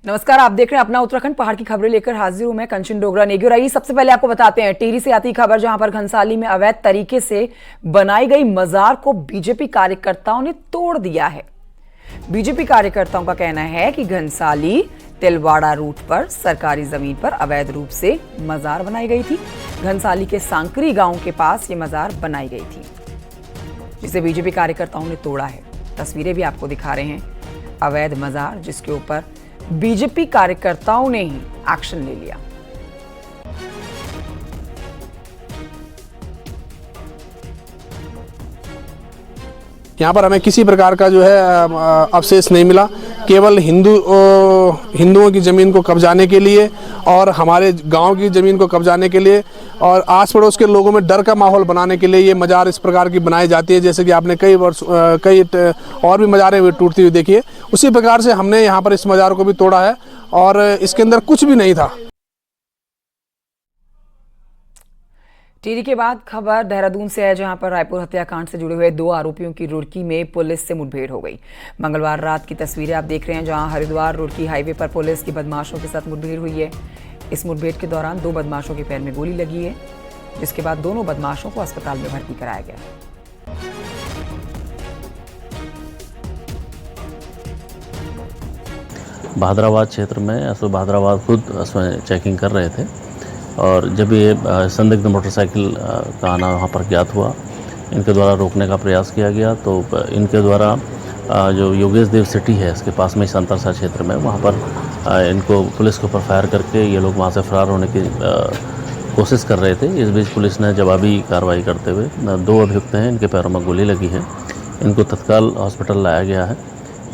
नमस्कार, आप देख रहे हैं अपना उत्तराखंड। पहाड़ की खबरें लेकर हाजिर हूं मैं कंचन डोगरा नेगुराई। सबसे पहले आपको बताते हैं टिहरी से आती खबर, जहां पर घनसाली में अवैध तरीके से बनाई गई मजार को बीजेपी कार्यकर्ताओं ने तोड़ दिया है। बीजेपी कार्यकर्ताओं का कहना है कि घनसाली तिलवाड़ा रूट पर सरकारी जमीन पर अवैध रूप से मजार बनाई गई थी। घनसाली के सांकरी गांव के पास ये मजार बनाई गई थी, जिसे बीजेपी कार्यकर्ताओं ने तोड़ा है। तस्वीरें भी आपको दिखा रहे हैं, अवैध मजार जिसके ऊपर बीजेपी कार्यकर्ताओं ने ही एक्शन ले लिया। यहाँ पर हमें किसी प्रकार का जो है अवशेष नहीं मिला। केवल हिंदुओं की ज़मीन को कब्जाने के लिए और हमारे गांव की ज़मीन को कब्जाने के लिए और आस पड़ोस के लोगों में डर का माहौल बनाने के लिए ये मजार इस प्रकार की बनाई जाती है। जैसे कि आपने कई और भी मजारें टूटती हुई देखी है, उसी प्रकार से हमने यहाँ पर इस मजार को भी तोड़ा है और इसके अंदर कुछ भी नहीं था। टिहरी के बाद खबर देहरादून से है, जहां पर रायपुर हत्याकांड से जुड़े हुए 2 आरोपियों की रुड़की में पुलिस से मुठभेड़ हो गई। मंगलवार रात की तस्वीरें आप देख रहे हैं, जहां हरिद्वार रुड़की हाईवे पर पुलिस की बदमाशों के साथ मुठभेड़ हुई है। इस मुठभेड़ के दौरान 2 बदमाशों के पैर में गोली लगी है, जिसके बाद दोनों बदमाशों को अस्पताल में भर्ती कराया गया। बहादुराबाद क्षेत्र में एसओ बहादुराबाद खुद उसमें चेकिंग कर रहे थे और जब ये संदिग्ध मोटरसाइकिल का आना वहाँ पर ज्ञात हुआ, इनके द्वारा रोकने का प्रयास किया गया। तो इनके द्वारा जो योगेश देव सिटी है इसके पास में संतरसा क्षेत्र में, वहाँ पर इनको पुलिस के ऊपर फायर करके ये लोग वहाँ से फरार होने की कोशिश कर रहे थे। इस बीच पुलिस ने जवाबी कार्रवाई करते हुए 2 अभियुक्त हैं, इनके पैरों में गोली लगी है, इनको तत्काल हॉस्पिटल लाया गया है।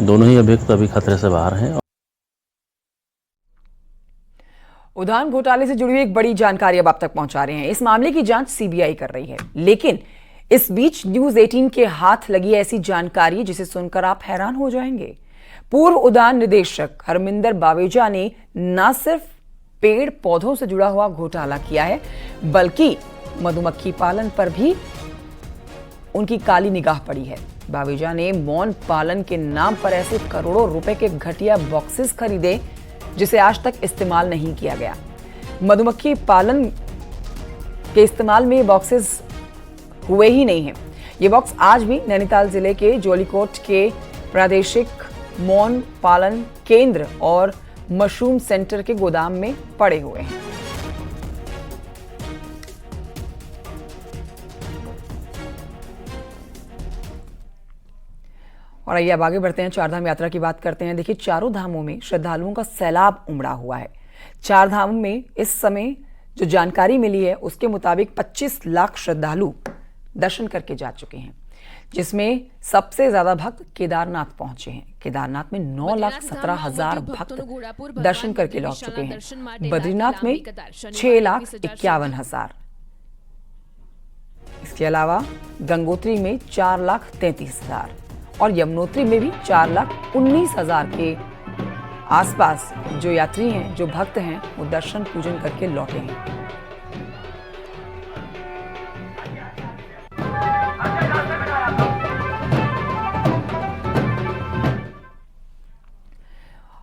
दोनों ही अभियुक्त अभी खतरे से बाहर हैं। उद्यान घोटाले से जुड़ी हुई एक बड़ी जानकारी अब आप तक पहुंचा रहे हैं। इस मामले की जांच सीबीआई कर रही है, लेकिन इस बीच न्यूज 18 के हाथ लगी ऐसी जानकारी जिसे सुनकर आप हैरान हो जाएंगे। पूर्व उद्यान निदेशक हरमिंदर बावेजा ने न सिर्फ पेड़ पौधों से जुड़ा हुआ घोटाला किया है, बल्कि मधुमक्खी पालन पर भी उनकी काली निगाह पड़ी है। बावेजा ने मौन पालन के नाम पर ऐसे करोड़ों रुपए के घटिया बॉक्सेस खरीदे जिसे आज तक इस्तेमाल नहीं किया गया। मधुमक्खी पालन के इस्तेमाल में ये बॉक्सेस हुए ही नहीं हैं। ये बॉक्स आज भी नैनीताल जिले के जोलीकोट के प्रादेशिक मौन पालन केंद्र और मशरूम सेंटर के गोदाम में पड़े हुए हैं। और आइए अब आगे बढ़ते हैं, चारधाम यात्रा की बात करते हैं। देखिए, चारों धामों में श्रद्धालुओं का सैलाब उमड़ा हुआ है। चार धामों में इस समय जो जानकारी मिली है उसके मुताबिक 25 लाख श्रद्धालु दर्शन करके जा चुके हैं, जिसमें सबसे ज्यादा भक्त केदारनाथ पहुंचे हैं। केदारनाथ में 9,17,000 भक्त दर्शन करके लौट चुके हैं। बद्रीनाथ में 6,51,000। इसके अलावा गंगोत्री में 4,33,000 और यमुनोत्री में भी 4,19,000 के आसपास जो यात्री हैं, जो भक्त हैं, वो दर्शन पूजन करके लौटे हैं।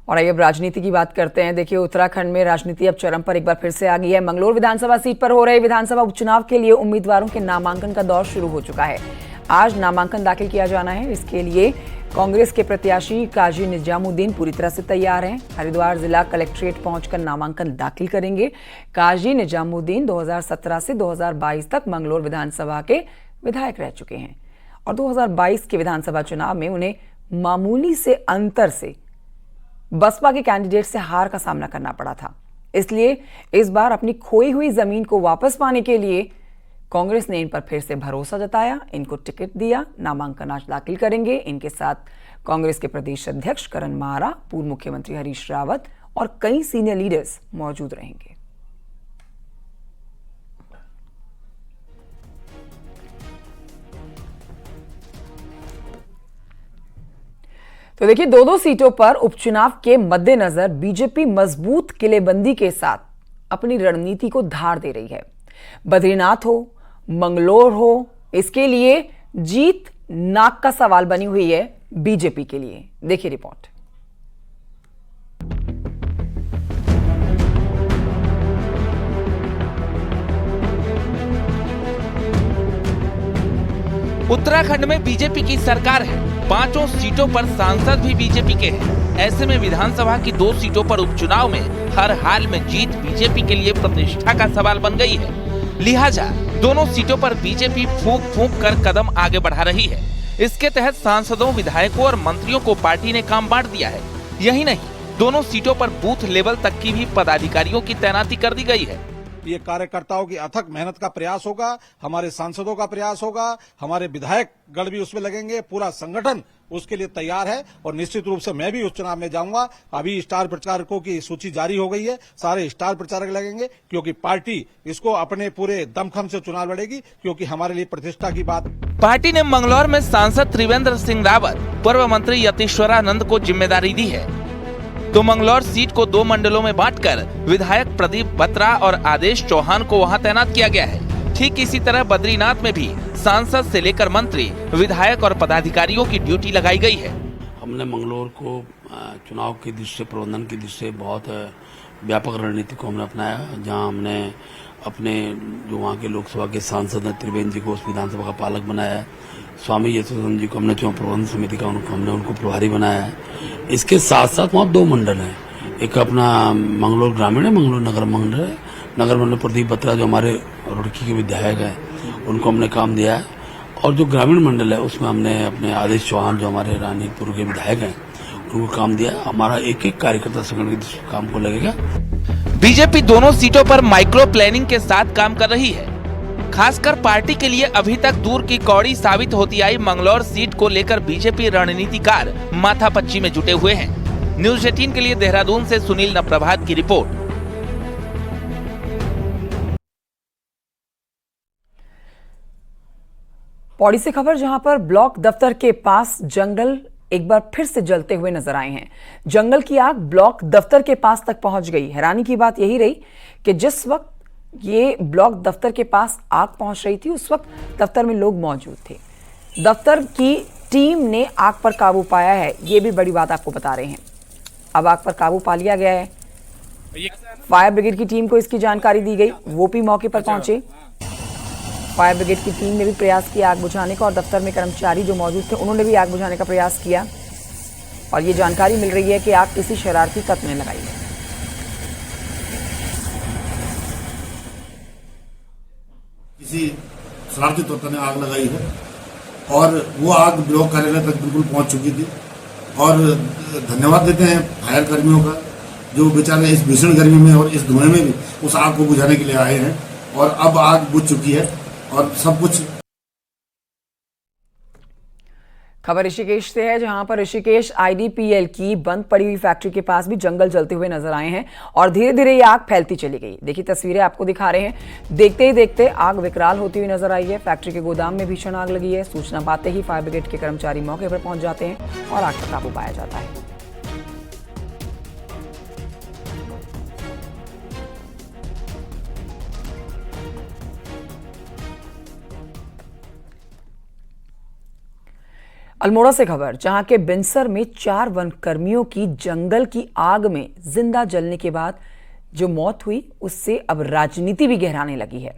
और आइए अब राजनीति की बात करते हैं। देखिए, उत्तराखंड में राजनीति अब चरम पर एक बार फिर से आ गई है। मंगलोर विधानसभा सीट पर हो रहे विधानसभा उपचुनाव के लिए उम्मीदवारों के नामांकन का दौर शुरू हो चुका है। आज नामांकन दाखिल किया जाना है। इसके लिए कांग्रेस के प्रत्याशी काजी निजामुद्दीन पूरी तरह से तैयार हैं। हरिद्वार जिला कलेक्ट्रेट पहुंचकर नामांकन दाखिल करेंगे। काजी निजामुद्दीन 2017 से 2022 तक मंगलोर विधानसभा के विधायक रह चुके हैं और 2022 के विधानसभा चुनाव में उन्हें मामूली से अंतर से बसपा के कैंडिडेट से हार का सामना करना पड़ा था। इसलिए इस बार अपनी खोई हुई जमीन को वापस पाने के लिए कांग्रेस ने इन पर फिर से भरोसा जताया, इनको टिकट दिया। नामांकन आज दाखिल करेंगे। इनके साथ कांग्रेस के प्रदेश अध्यक्ष करण माहरा, पूर्व मुख्यमंत्री हरीश रावत और कई सीनियर लीडर्स मौजूद रहेंगे। तो देखिए, 2-2 सीटों पर उपचुनाव के मद्देनजर बीजेपी मजबूत किलेबंदी के साथ अपनी रणनीति को धार दे रही है। बद्रीनाथ हो, मंगलोर हो, इसके लिए जीत नाक का सवाल बनी हुई है बीजेपी के लिए। देखिए रिपोर्ट। उत्तराखंड में बीजेपी की सरकार है, 5 सीटों पर सांसद भी बीजेपी के हैं। ऐसे में विधानसभा की 2 सीटों पर उपचुनाव में हर हाल में जीत बीजेपी के लिए प्रतिष्ठा का सवाल बन गई है। लिहाजा दोनों सीटों पर बीजेपी फूंक फूंक कर कदम आगे बढ़ा रही है। इसके तहत सांसदों, विधायकों और मंत्रियों को पार्टी ने काम बांट दिया है। यही नहीं, दोनों सीटों पर बूथ लेवल तक की भी पदाधिकारियों की तैनाती कर दी गई है। ये कार्यकर्ताओं की अथक मेहनत का प्रयास होगा, हमारे सांसदों का प्रयास होगा, हमारे विधायक गण भी उसमें लगेंगे, पूरा संगठन उसके लिए तैयार है और निश्चित रूप से मैं भी उस चुनाव में जाऊंगा। अभी स्टार प्रचारकों की सूची जारी हो गई है, सारे स्टार प्रचारक लगेंगे क्योंकि पार्टी इसको अपने पूरे दमखम से चुनाव लड़ेगी, क्योंकि हमारे लिए प्रतिष्ठा की बात। पार्टी ने मंगलौर में सांसद त्रिवेंद्र सिंह रावत, पूर्व मंत्री यतीश्वरानंद को जिम्मेदारी दी है, तो मंगलौर सीट को 2 मंडलों में बांटकर विधायक प्रदीप बत्रा और आदेश चौहान को वहां तैनात किया गया है। ठीक इसी तरह बद्रीनाथ में भी सांसद से लेकर मंत्री, विधायक और पदाधिकारियों की ड्यूटी लगाई गई है। हमने मंगलौर को चुनाव की दृष्टि से, प्रबंधन की दृष्टि से बहुत व्यापक रणनीति को हमने अपनाया, जहां हमने अपने जो वहाँ के लोकसभा के सांसद हैं त्रिवेंद्र जी को उस विधानसभा का पालक बनाया है। स्वामी यशोधन जी को हमने चुनाव प्रबंधन समिति का हमने उनको प्रभारी बनाया है। इसके साथ साथ वहाँ 2 मंडल हैं, एक अपना मंगलौर ग्रामीण है, मंगलौर नगर मंडल है। नगर मंडल प्रदीप बत्रा जो हमारे रुड़की के विधायक हैं उनको हमने काम दिया है, और जो ग्रामीण मंडल है उसमें हमने अपने आदेश चौहान जो हमारे रानीपुर के विधायक हैं उनको काम दिया। हमारा एक एक कार्यकर्ता संगठन के काम को लगेगा। बीजेपी दोनों सीटों पर माइक्रो प्लानिंग के साथ काम कर रही है। खासकर पार्टी के लिए अभी तक दूर की कौड़ी साबित होती आई मंगलौर सीट को लेकर बीजेपी रणनीतिकार माथापच्ची में जुटे हुए हैं। न्यूज़ 18 के लिए देहरादून से सुनील नप्रभात की रिपोर्ट। पौड़ी से खबर, जहां पर ब्लॉक दफ्तर के पास जंगल एक बार फिर से जलते हुए नजर आए हैं। जंगल की आग ब्लॉक दफ्तर के पास तक पहुंच गई। हैरानी की बात यही रही कि जिस वक्त ये ब्लॉक दफ्तर के पास आग पहुंच रही थी उस वक्त दफ्तर में लोग मौजूद थे। दफ्तर की टीम ने आग पर काबू पाया है, ये भी बड़ी बात आपको बता रहे हैं। अब आग पर काबू पा लिया गया है। फायर ब्रिगेड की टीम को इसकी जानकारी दी गई, वो भी मौके पर पहुंचे। फायर ब्रिगेड की टीम ने भी प्रयास किया आग बुझाने का, और दफ्तर में कर्मचारी जो मौजूद थे उन्होंने भी आग बुझाने का प्रयास किया, और ये जानकारी मिल रही है कि आग किसी शरारती तत्व ने लगाई है। किसी शरारती तत्व ने आग लगाई है, और वो आग ब्लॉक कार्यालय तक बिल्कुल पहुंच चुकी थी। और धन्यवाद देते हैं फायर कर्मियों का, जो बेचारे इस भीषण गर्मी में और इस धुएं में भी उस आग को बुझाने के लिए आए हैं, और अब आग बुझ चुकी है और सब कुछ। खबर ऋषिकेश से है, जहां पर ऋषिकेश IDPL की बंद पड़ी हुई फैक्ट्री के पास भी जंगल जलते हुए नजर आए हैं, और धीरे धीरे ये आग फैलती चली गई। देखिए तस्वीरें आपको दिखा रहे हैं। देखते ही देखते आग विकराल होती हुई नजर आई है। फैक्ट्री के गोदाम में भीषण आग लगी है। सूचना पाते ही फायर ब्रिगेड के कर्मचारी मौके पर पहुंच जाते हैं और आग पर काबू पाया जाता है। अल्मोड़ा से खबर, जहां के बिनसर में 4 वन कर्मियों की जंगल की आग में जिंदा जलने के बाद जो मौत हुई, उससे अब राजनीति भी गहराने लगी है।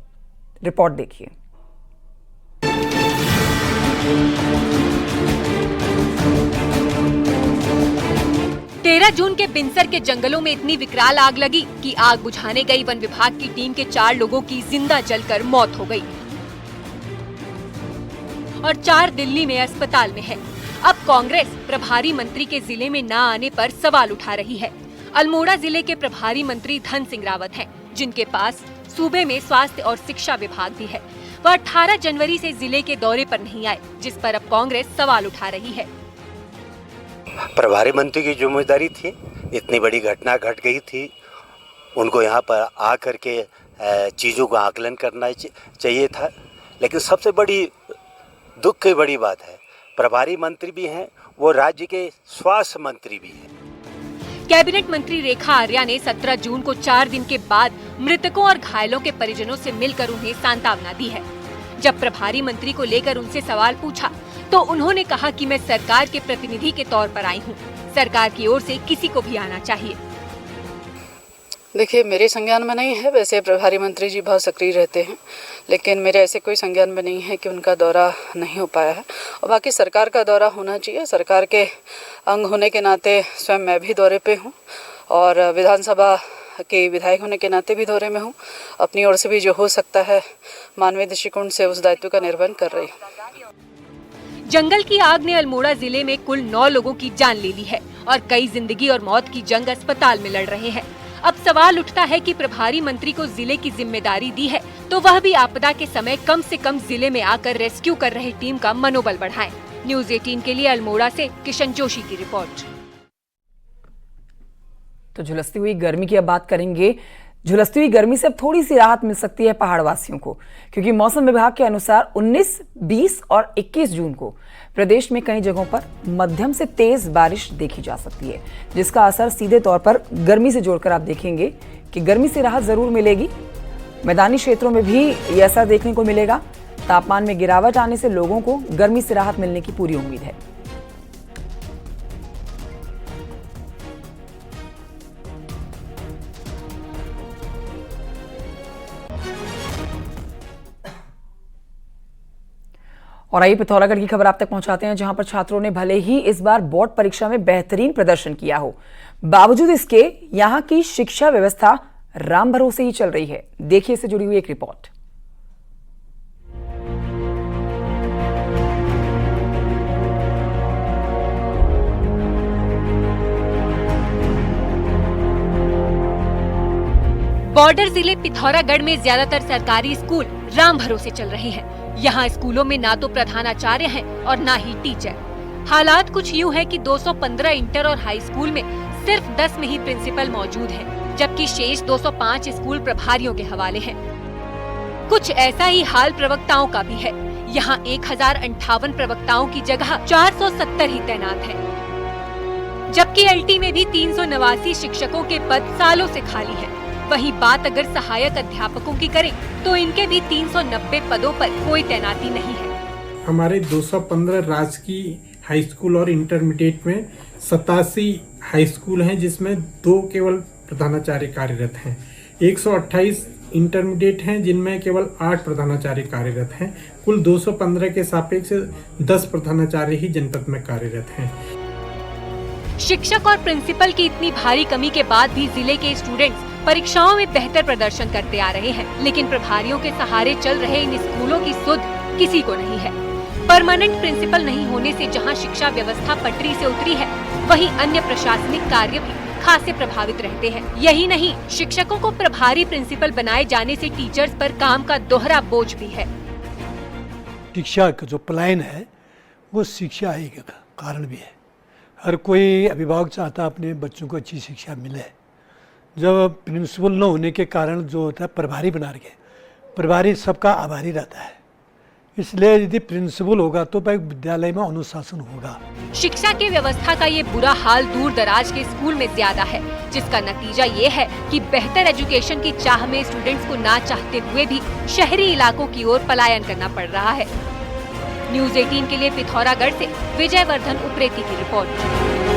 रिपोर्ट देखिए। 13 जून के बिनसर के जंगलों में इतनी विकराल आग लगी कि आग बुझाने गई वन विभाग की टीम के 4 लोगों की जिंदा जलकर मौत हो गई और 4 दिल्ली में अस्पताल में है। अब कांग्रेस प्रभारी मंत्री के जिले में न आने पर सवाल उठा रही है। अल्मोड़ा जिले के प्रभारी मंत्री धन सिंह रावत हैं, जिनके पास सूबे में स्वास्थ्य और शिक्षा विभाग भी है। वह 18 जनवरी से जिले के दौरे पर नहीं आए, जिस पर अब कांग्रेस सवाल उठा रही है। प्रभारी मंत्री की जिम्मेदारी थी, इतनी बड़ी घटना घट गई थी, उनको यहाँ पर आकर के चीज़ों का आकलन करना चाहिए था। लेकिन सबसे बड़ी दुख की बड़ी बात है, प्रभारी मंत्री भी हैं, वो राज्य के स्वास्थ्य मंत्री भी हैं। कैबिनेट मंत्री रेखा आर्या ने 17 जून को 4 दिन के बाद मृतकों और घायलों के परिजनों से मिलकर उन्हें सांत्वना दी है। जब प्रभारी मंत्री को लेकर उनसे सवाल पूछा तो उन्होंने कहा कि मैं सरकार के प्रतिनिधि के तौर पर आई हूँ, सरकार की ओर से किसी को भी आना चाहिए। देखिए, मेरे संज्ञान में नहीं है। वैसे प्रभारी मंत्री जी बहुत सक्रिय रहते हैं, लेकिन मेरे ऐसे कोई संज्ञान में नहीं है कि उनका दौरा नहीं हो पाया है। और बाकी सरकार का दौरा होना चाहिए। सरकार के अंग होने के नाते स्वयं मैं भी दौरे पे हूँ और विधानसभा के विधायक होने के नाते भी दौरे में हूँ। अपनी ओर से भी जो हो सकता है मानवीय दृष्टिकोण से उस दायित्व का निर्वहन कर रही हूँ। जंगल की आग ने अल्मोड़ा जिले में कुल 9 लोगों की जान ले ली है और कई जिंदगी और मौत की जंग अस्पताल में लड़ रहे हैं। अब सवाल उठता है कि प्रभारी मंत्री को जिले की जिम्मेदारी दी है तो वह भी आपदा के समय कम से कम जिले में आकर रेस्क्यू कर रहे टीम का मनोबल बढ़ाएं। न्यूज़ 18 के लिए अल्मोड़ा से किशन जोशी की रिपोर्ट। तो झुलसती हुई गर्मी की अब बात करेंगे। झुलसती हुई गर्मी से अब थोड़ी सी राहत मिल सकती है पहाड़वासियों को, क्योंकि मौसम विभाग के अनुसार 19, 20 और 21 जून को प्रदेश में कई जगहों पर मध्यम से तेज बारिश देखी जा सकती है, जिसका असर सीधे तौर पर गर्मी से जोड़कर आप देखेंगे कि गर्मी से राहत जरूर मिलेगी। मैदानी क्षेत्रों में भी ये असर देखने को मिलेगा। तापमान में गिरावट आने से लोगों को गर्मी से राहत मिलने की पूरी उम्मीद है। और आइए पिथौरागढ़ की खबर आप तक पहुंचाते हैं, जहां पर छात्रों ने भले ही इस बार बोर्ड परीक्षा में बेहतरीन प्रदर्शन किया हो, बावजूद इसके यहां की शिक्षा व्यवस्था राम भरोसे ही चल रही है। देखिए इससे जुड़ी हुई एक रिपोर्ट। बॉर्डर जिले पिथौरागढ़ में ज्यादातर सरकारी स्कूल राम भरोसे चल रहे हैं। यहाँ स्कूलों में ना तो प्रधानाचार्य हैं और ना ही टीचर। हालात कुछ यूँ है कि 215 इंटर और हाई स्कूल में सिर्फ 10 में ही प्रिंसिपल मौजूद हैं, जबकि शेष 205 स्कूल प्रभारियों के हवाले हैं। कुछ ऐसा ही हाल प्रवक्ताओं का भी है। यहाँ 1058 प्रवक्ताओं की जगह 470 ही तैनात हैं, जबकि एलटी में भी 389 शिक्षकों के पद सालों से खाली हैं। वहीं बात अगर सहायक अध्यापकों की करें तो इनके भी 390 पदों पर कोई तैनाती नहीं है। हमारे 215 राजकीय हाई स्कूल और इंटरमीडिएट में 87 हाई स्कूल हैं, जिसमें 2 केवल प्रधानाचार्य कार्यरत हैं। 128 इंटरमीडिएट हैं, जिनमें केवल 8 प्रधानाचार्य कार्यरत हैं। कुल 215 के सापेक्ष 10 प्रधानाचार्य ही जनपद में कार्यरत हैं। शिक्षक और प्रिंसिपल की इतनी भारी कमी के बाद भी जिले के स्टूडेंट्स परीक्षाओं में बेहतर प्रदर्शन करते आ रहे हैं, लेकिन प्रभारियों के सहारे चल रहे इन स्कूलों की सुध किसी को नहीं है। परमानेंट प्रिंसिपल नहीं होने से जहां शिक्षा व्यवस्था पटरी से उतरी है, वहीं अन्य प्रशासनिक कार्य भी खासे प्रभावित रहते हैं। यही नहीं, शिक्षकों को प्रभारी प्रिंसिपल बनाए जाने से टीचर्स पर काम का दोहरा बोझ भी है। शिक्षा का जो पलायन है वो शिक्षा ही का कारण भी है। हर कोई अभिभावक चाहता अपने बच्चों को अच्छी शिक्षा मिले। जब प्रिंसिपल न होने के कारण जो होता है प्रभारी बना के, प्रभारी सबका आभारी रहता है। इसलिए यदि प्रिंसिपल होगा तो भाई विद्यालय में अनुशासन होगा। शिक्षा की व्यवस्था का ये बुरा हाल दूर दराज के स्कूल में ज्यादा है, जिसका नतीजा ये है कि बेहतर एजुकेशन की चाह में स्टूडेंट्स को ना चाहते हुए भी शहरी इलाकों की ओर पलायन करना पड़ रहा है। न्यूज़ 18 के लिए पिथौरागढ़ से विजयवर्धन उप्रेती की रिपोर्ट।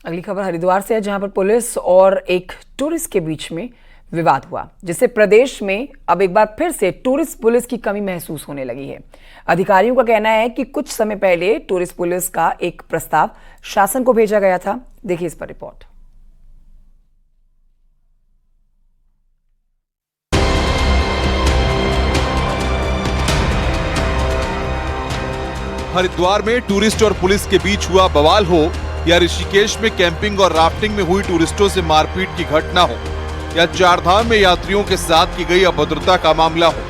अगली खबर हरिद्वार से है, जहां पर पुलिस और एक टूरिस्ट के बीच में विवाद हुआ, जिससे प्रदेश में अब एक बार फिर से टूरिस्ट पुलिस की कमी महसूस होने लगी है। अधिकारियों का कहना है कि कुछ समय पहले टूरिस्ट पुलिस का एक प्रस्ताव शासन को भेजा गया था। देखिए इस पर रिपोर्ट। हरिद्वार में टूरिस्ट और पुलिस के बीच हुआ बवाल हो या ऋषिकेश में कैंपिंग और राफ्टिंग में हुई टूरिस्टों से मारपीट की घटना हो या चारधाम में यात्रियों के साथ की गई अभद्रता का मामला हो,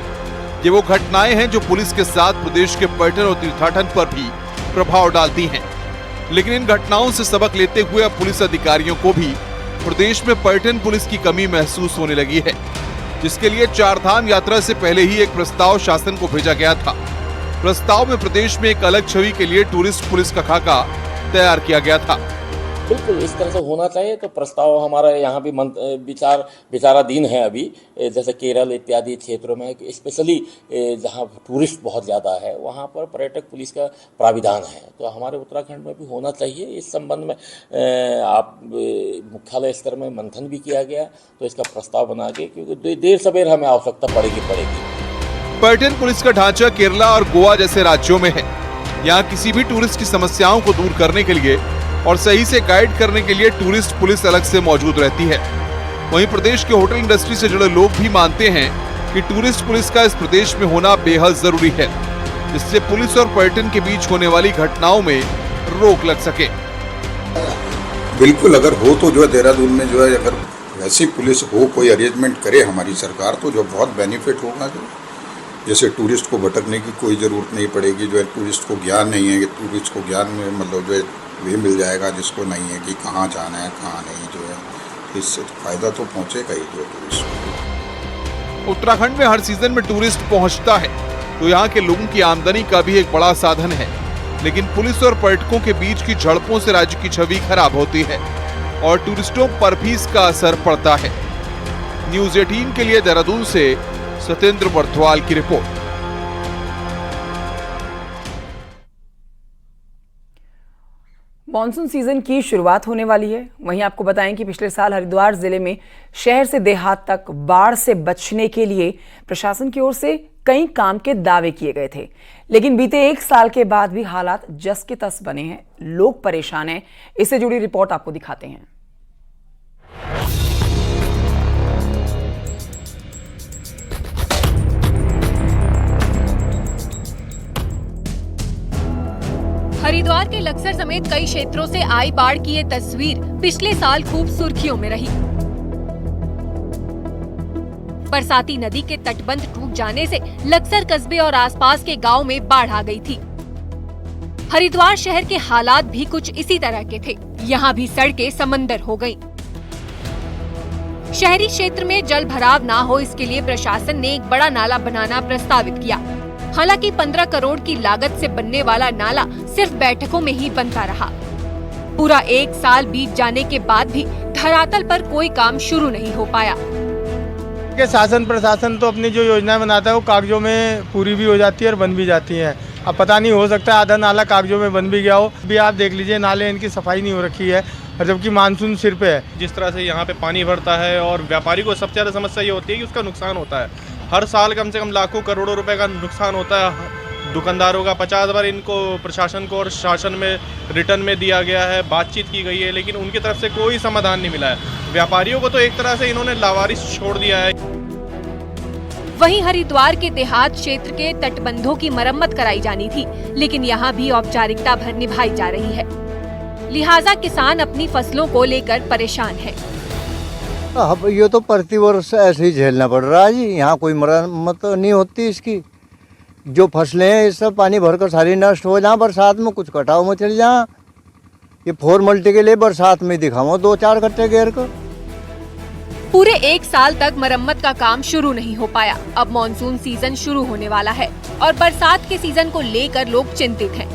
ये वो घटनाएं हैं जो पुलिस के साथ प्रदेश के पर्यटन और तीर्थाटन पर भी प्रभाव डालती हैं। लेकिन इन घटनाओं से सबक लेते हुए अब पुलिस अधिकारियों को भी प्रदेश में पर्यटन पुलिस की कमी महसूस होने लगी है, जिसके लिए चारधाम यात्रा से पहले ही एक प्रस्ताव शासन को भेजा गया था। प्रस्ताव में प्रदेश में एक अलग छवि के लिए टूरिस्ट पुलिस का खाका तैयार किया गया था। बिल्कुल इस तरह से होना चाहिए। तो प्रस्ताव हमारा यहाँ भी विचाराधीन है अभी, जैसे केरल इत्यादि क्षेत्रों में, स्पेशली जहाँ टूरिस्ट बहुत ज़्यादा है वहाँ पर पर्यटक पुलिस का प्राविधान है। तो हमारे उत्तराखंड में भी होना चाहिए। इस संबंध में आप मुख्यालय स्तर में मंथन भी किया गया, तो इसका प्रस्ताव बना के, क्योंकि देर सवेर हमें आवश्यकता पड़ेगी। पर्यटन पुलिस का ढांचा केरला और गोवा जैसे राज्यों में है। यहाँ किसी भी टूरिस्ट की समस्याओं को दूर करने के लिए और सही से गाइड करने के लिए टूरिस्ट पुलिस अलग से मौजूद रहती है। वहीं प्रदेश के होटल इंडस्ट्री से जुड़े लोग भी मानते हैं कि टूरिस्ट पुलिस का इस प्रदेश में होना बेहद जरूरी है, जिससे पुलिस और पर्यटन के बीच होने वाली घटनाओं में रोक लग सके। बिल्कुल, अगर हो तो जो है देहरादून में जो है अगर वैसी पुलिस हो, कोई अरेंजमेंट करे हमारी सरकार, तो जो बहुत बेनिफिट होगा। जो जैसे टूरिस्ट को भटकने की कोई ज़रूरत नहीं पड़ेगी। जो है टूरिस्ट को ज्ञान नहीं है, कि टूरिस्ट को ज्ञान में मतलब जो है वे मिल जाएगा, जिसको नहीं है कि कहाँ जाना है कहाँ नहीं। जो है इससे फायदा तो पहुँचेगा ही जो टूरिस्ट को। उत्तराखंड में हर सीजन में टूरिस्ट पहुंचता है, तो यहाँ के लोगों की आमदनी का भी एक बड़ा साधन है। लेकिन पुलिस और पर्यटकों के बीच की झड़पों से राज्य की छवि खराब होती है और टूरिस्टों पर भी इसका असर पड़ता है। न्यूज़ 18 के लिए देहरादून से सत्येंद्र बर्थवाल की रिपोर्ट। मॉनसून सीजन की शुरुआत होने वाली है। वहीं आपको बताएं कि पिछले साल हरिद्वार जिले में शहर से देहात तक बाढ़ से बचने के लिए प्रशासन की ओर से कई काम के दावे किए गए थे, लेकिन बीते 1 साल के बाद भी हालात जस के तस बने हैं। लोग परेशान हैं। इससे जुड़ी रिपोर्ट आपको दिखाते हैं। हरिद्वार के लक्सर समेत कई क्षेत्रों से आई बाढ़ की ये तस्वीर पिछले साल खूब सुर्खियों में रही। बरसाती नदी के तटबंध टूट जाने से लक्सर कस्बे और आसपास के गांव में बाढ़ आ गई थी। हरिद्वार शहर के हालात भी कुछ इसी तरह के थे। यहाँ भी सड़कें समंदर हो गईं। शहरी क्षेत्र में जल भराव ना हो, इसके लिए प्रशासन ने एक बड़ा नाला बनाना प्रस्तावित किया। हालांकि 15 करोड़ की लागत से बनने वाला नाला सिर्फ बैठकों में ही बनता रहा। पूरा 1 साल बीत जाने के बाद भी धरातल पर कोई काम शुरू नहीं हो पाया। के शासन प्रशासन तो अपनी जो योजनाएं बनाता है वो कागजों में पूरी भी हो जाती है और बन भी जाती है। अब पता नहीं, हो सकता है आधा नाला कागजों में बन भी गया हो। अभी आप देख लीजिए, नाले इनकी सफाई नहीं हो रखी है, और जबकि मानसून सिर पे है। जिस तरह से यहाँ पे पानी भरता है, और व्यापारी को सबसे ज़्यादा समस्या ये होती है कि उसका नुकसान होता है। हर साल कम से कम लाखों करोड़ों रुपए का नुकसान होता है दुकानदारों का। 50 बार इनको प्रशासन को और शासन में रिटर्न में दिया गया है, बातचीत की गई है, लेकिन उनकी तरफ से कोई समाधान नहीं मिला है। व्यापारियों को तो एक तरह से इन्होंने लावारिस छोड़ दिया है। वहीं हरिद्वार के देहात क्षेत्र के तटबंधों की मरम्मत कराई जानी थी, लेकिन यहाँ भी औपचारिकता भर निभाई जा रही है। लिहाजा किसान अपनी फसलों को लेकर परेशान है। अब ये तो प्रतिवर्ष ऐसे ही झेलना पड़ रहा है जी। यहाँ कोई मरम्मत नहीं होती इसकी। जो फसलें हैं इस सब पानी भरकर सारी नष्ट हो जाए, बरसात में कुछ कटाव में चल जाए। ये फॉर्मेलिटी के लिए बरसात में दिखाओ 2-4 कट्टे घेर कर। पूरे 1 साल तक मरम्मत का काम शुरू नहीं हो पाया। अब मॉनसून सीजन शुरू होने वाला है और बरसात के सीजन को लेकर लोग चिंतित हैं।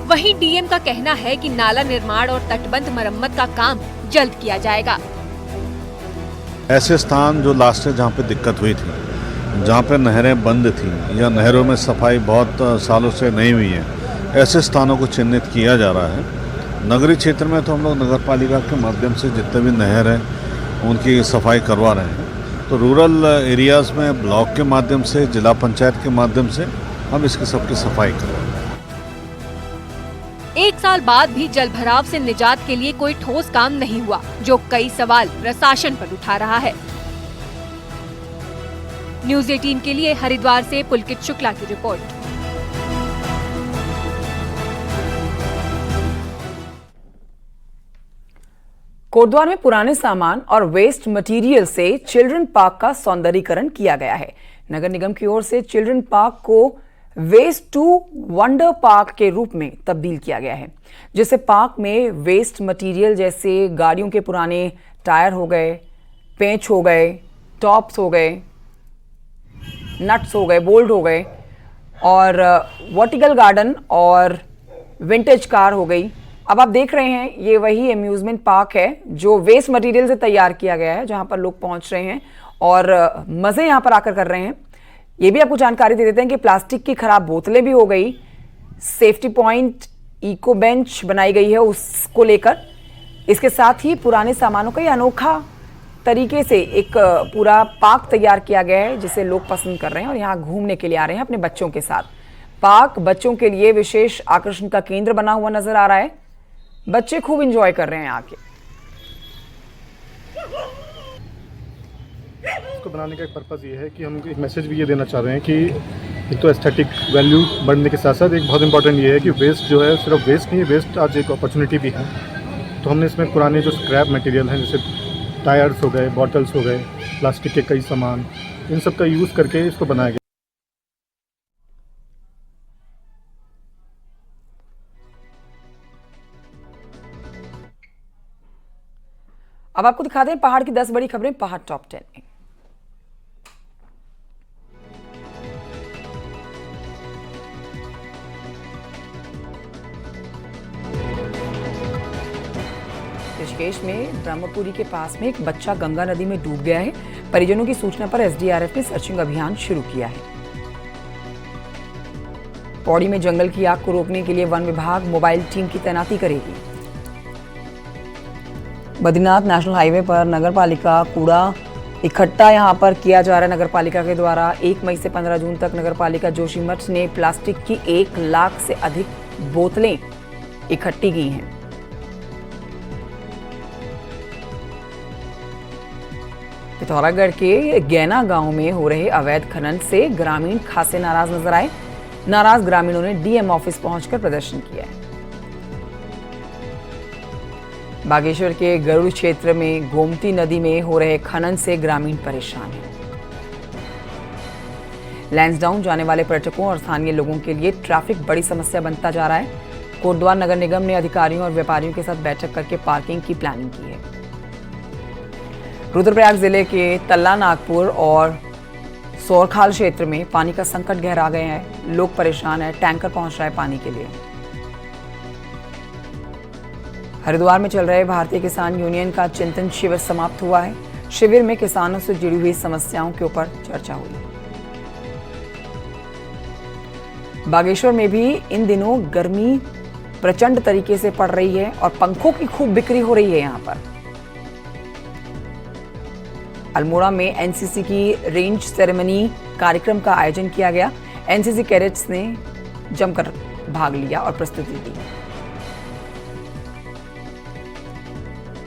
वहीं डीएम का कहना है कि नाला निर्माण और तटबंध मरम्मत का काम जल्द किया जाएगा। ऐसे स्थान जो लास्ट है जहाँ पे दिक्कत हुई थी, जहाँ पे नहरें बंद थी या नहरों में सफाई बहुत सालों से नहीं हुई है, ऐसे स्थानों को चिन्हित किया जा रहा है। नगरीय क्षेत्र में तो हम लोग नगर पालिका के माध्यम से जितने भी नहर हैं उनकी सफाई करवा रहे हैं। तो रूरल एरियाज़ में ब्लॉक के माध्यम से, जिला पंचायत के माध्यम से हम इसकी सबकी सफाई कर रहे हैं। 1 साल बाद भी जल भराव से निजात के लिए कोई ठोस काम नहीं हुआ, जो कई सवाल प्रशासन पर उठा रहा है। न्यूज़ 18 के लिए हरिद्वार से पुलकित शुक्ला की रिपोर्ट। कोटद्वार में पुराने सामान और वेस्ट मटेरियल से चिल्ड्रन पार्क का सौंदर्यीकरण किया गया है। नगर निगम की ओर से चिल्ड्रन पार्क को वेस्ट टू वंडर पार्क के रूप में तब्दील किया गया है, जिससे पार्क में वेस्ट मटेरियल जैसे गाड़ियों के पुराने टायर हो गए, पेंच हो गए, टॉप्स हो गए, नट्स हो गए, बोल्ट हो गए, और वर्टिकल गार्डन और विंटेज कार हो गई, अब आप देख रहे हैं ये वही अम्यूजमेंट पार्क है जो वेस्ट मटेरियल से तैयार किया गया है, जहां पर लोग पहुंच रहे हैं और मजे यहां पर आकर कर रहे हैं। ये भी आपको जानकारी दे देते हैं कि प्लास्टिक की खराब बोतलें भी हो गई, सेफ्टी पॉइंट, इको बेंच बनाई गई है उसको लेकर। इसके साथ ही पुराने सामानों का ये अनोखा तरीके से एक पूरा पार्क तैयार किया गया है जिसे लोग पसंद कर रहे हैं और यहाँ घूमने के लिए आ रहे हैं अपने बच्चों के साथ। पार्क बच्चों के लिए विशेष आकर्षण का केंद्र बना हुआ नजर आ रहा है। बच्चे खूब एंजॉय कर रहे हैं आके। इसको बनाने का एक पर्पज़ ये है कि हम एक मैसेज भी ये देना चाह रहे हैं कि एक तो एस्थेटिक वैल्यू बढ़ने के साथ साथ एक बहुत इंपॉर्टेंट ये है कि वेस्ट जो है सिर्फ वेस्ट नहीं है, वेस्ट आज एक अपॉर्चुनिटी भी है। तो हमने इसमें पुराने जो स्क्रैप मटेरियल हैं जैसे टायर्स हो गए, बॉटल्स हो गए, प्लास्टिक के कई सामान, इन सब का यूज़ करके इसको बनाया गया। अब आपको दिखा दें पहाड़ की 10 बड़ी खबरें पहाड़ टॉप 10 में। ऋषिकेश में ब्रह्मपुरी के पास में एक बच्चा गंगा नदी में डूब गया है। परिजनों की सूचना पर एसडीआरएफ ने सर्चिंग अभियान शुरू किया है। पौड़ी में जंगल की आग को रोकने के लिए वन विभाग मोबाइल टीम की तैनाती करेगी। बद्रीनाथ नेशनल हाईवे पर नगरपालिका कूड़ा इकट्ठा यहां पर किया जा रहा है। नगरपालिका के द्वारा 1 मई से 15 जून तक नगरपालिका जोशीमठ ने प्लास्टिक की 1 लाख से अधिक बोतलें इकट्ठी की हैं। पिथौरागढ़ के गैना गांव में हो रहे अवैध खनन से ग्रामीण खासे नाराज नजर आए। नाराज ग्रामीणों ने डीएम ऑफिस पहुंचकर प्रदर्शन किया है। बागेश्वर के गरुड़ क्षेत्र में गोमती नदी में हो रहे खनन से ग्रामीण परेशान हैं। लैंसडाउन जाने वाले पर्यटकों और स्थानीय लोगों के लिए ट्रैफिक बड़ी समस्या बनता जा रहा है। कोटद्वार नगर निगम ने अधिकारियों और व्यापारियों के साथ बैठक करके पार्किंग की प्लानिंग की है। रुद्रप्रयाग जिले के तल्ला नागपुर और सोरखाल क्षेत्र में पानी का संकट गहरा गया है। लोग परेशान हैं, टैंकर पहुंच रहा है पानी के लिए। हरिद्वार में चल रहे भारतीय किसान यूनियन का चिंतन शिविर समाप्त हुआ है। शिविर में किसानों से जुड़ी हुई समस्याओं के ऊपर चर्चा हुई। बागेश्वर में भी इन दिनों गर्मी प्रचंड तरीके से पड़ रही है और पंखों की खूब बिक्री हो रही है। यहां पर अल्मोड़ा में एनसीसी की रेंज सेरेमनी कार्यक्रम का आयोजन किया गया। एनसीसी कैडेट्स ने जमकर भाग लिया और प्रस्तुति दी।